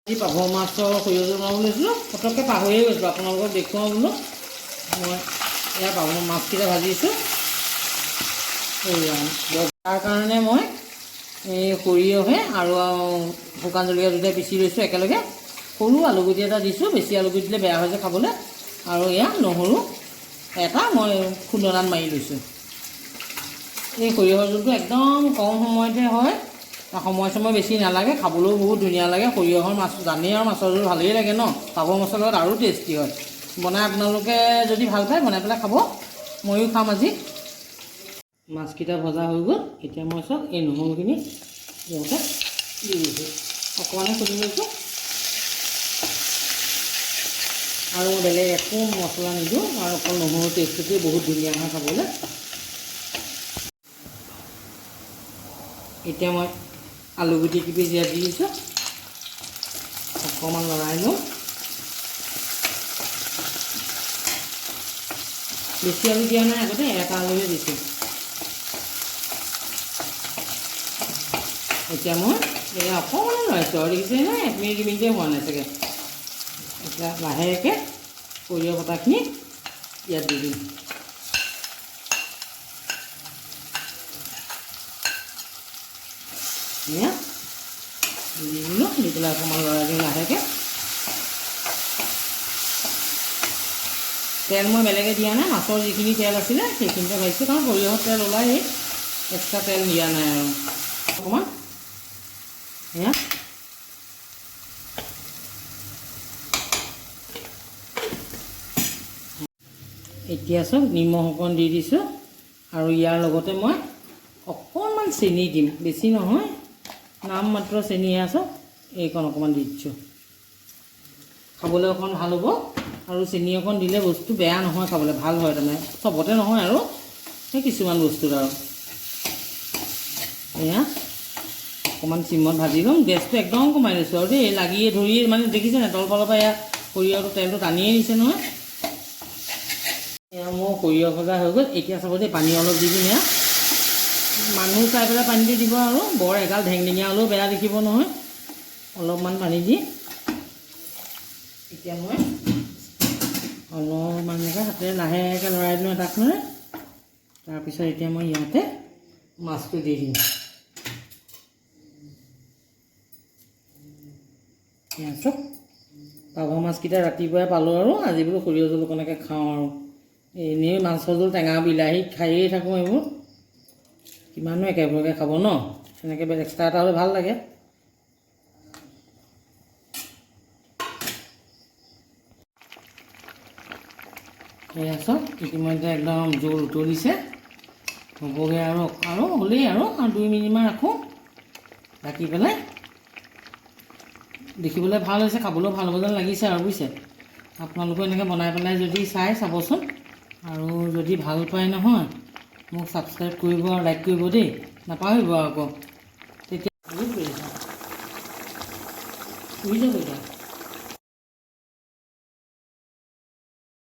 আজি পাভ মাছৰ সৰিয়হ বনাব লৈছিলোঁ, পটককৈ পাহৰিয়ে গৈছিলোঁ। আপোনালোকক দেখুৱাওঁ বোলো। মই এয়া পাভ মাছকেইটা ভাজিছোঁ। তাৰ কাৰণে মই এই সৰিয়হে আৰু শুকান জলকীয়া দুটা পিচি লৈছোঁ একেলগে। সৰু আলুগুটি এটা দিছোঁ, বেছি আলুগুটি দিলে বেয়া হৈ যায় খাবলৈ। আৰু এয়া নহৰু এটা মই খুন্দনাত মাৰি লৈছোঁ। এই সৰিয়হৰ জোলটো একদম কম সময়তে হয়, সময় বেছি নালাগে, খাবলৈও বহুত ধুনীয়া লাগে। সৰিয়হৰ মাছ জানেই আৰু মাছৰ জোল ভালেই লাগে ন, পাভ মাছৰ লগত আৰু টেষ্টি হয়। বনাই আপোনালোকে যদি ভাল পায় বনাই পেলাই খাব, ময়ো খাম আজি। মাছকেইটা ভজা হৈ গ'ল। এতিয়া মই চব এই নহৰুখিনি ইয়াতে দি দিছোঁ, অকণমানে খুন্দি লৈছোঁ। আৰু বেলেগ একো মছলা নিদিওঁ, আৰু অকল নহৰু টেষ্টটোৱে বহুত ধুনীয়া হয় খাবলৈ। এতিয়া মই আলুগুটি কেইপিচ ইয়াত দি দিছোঁ, অকণমান লৰাই লওঁ। বেছি আলু দিয়া নাই, আগতে এটা আলুহে দিছোঁ। এতিয়া মই এই অকণমান লৰাইছোঁ আৰু দেখিছে নহয়, 1 মিনিট 2 মিনিটেই হোৱা নাই চাগে। এতিয়া লাহেকৈ সৰিয়হ বটাখিনি ইয়াত দি দিম। এয়া দি দিলোঁ, দি পেলাই অকণমান লৰাই দিওঁ লাহেকৈ। তেল মই বেলেগে দিয়া নাই, মাছৰ যিখিনি তেল আছিলে সেইখিনিতে ভাজিছোঁ, কাৰণ সৰিয়হৰ তেল ওলাই, এক্সট্ৰা তেল দিয়া নাই। আৰু অকণমান এয়া এতিয়া চব নিমখ অকণ দি দিছোঁ, আৰু ইয়াৰ লগতে মই অকণমান চেনি দিম, বেছি নহয়, নাম মাত্ৰ চেনি আছে, এইকণ অকণমান দি দিছোঁ। খাবলৈ অকণ ভাল হ'ব, আৰু চেনি অকণ দিলে বস্তু বেয়া নহয়, খাবলৈ ভাল হয়। তাৰমানে চবতে নহয় আৰু সেই কিছুমান বস্তুত আৰু এয়া অকণমান চিমত ভাজি ল'ম। গেছটো একদম কমাই লৈছোঁ আৰু দেই, লাগিয়ে ধৰিয়ে মানে দেখিছে নাই, তলফালৰ পৰা এয়া সৰিয়হটো তেলটো টানিয়ে নিছে নহয়। এয়া মোৰ সৰিয়হ ভজা হৈ গ'ল। এতিয়া চাব দেই, পানী অলপ দি দিম। এয়া মানুহ চাই পেলাই পানীটো দিব, আৰু বৰ এগাল ঢেংঢেঙীয়া হ'লেও বেয়া দেখিব নহয়। অলপমান পানী দি এতিয়া মই অলপমান হাতেৰে লাহেকৈ লৰাই দিলোঁ এটা খনে। তাৰপিছত এতিয়া মই ইয়াতে মাছটো দি দিম। চব পাভ মাছকেইটা ৰাতিপুৱাই পালোঁ, আৰু আজি বোলো সৰিয়হ জোল অকণকৈ খাওঁ। আৰু এনেই মাছৰ জোল টেঙা বিলাহী খায়েই থাকোঁ, এইবোৰ কিমানো একেবোৰকে খাব ন, এনেকৈ এক্সট্ৰা এটা হ'লে ভাল লাগে। এয়া চব ইতিমধ্যে একদম জোল উতলিছে, হ'বগৈ আৰু হ'লেই আৰু 2 মিনিটমান ৰাখোঁ ঢাকি পেলাই। দেখিবলৈ ভাল হৈছে, খাবলৈও ভাল হ'ব যেন লাগিছে আৰু বুজিছে। আপোনালোকেও এনেকৈ বনাই পেলাই যদি চাবচোন, আৰু যদি ভাল পায় নহয় মোক ছাবস্ক্ৰাইব কৰিব আৰু লাইক কৰিব দেই, নাপাহৰিব আকৌ। তেতিয়া শুই যাব এতিয়া।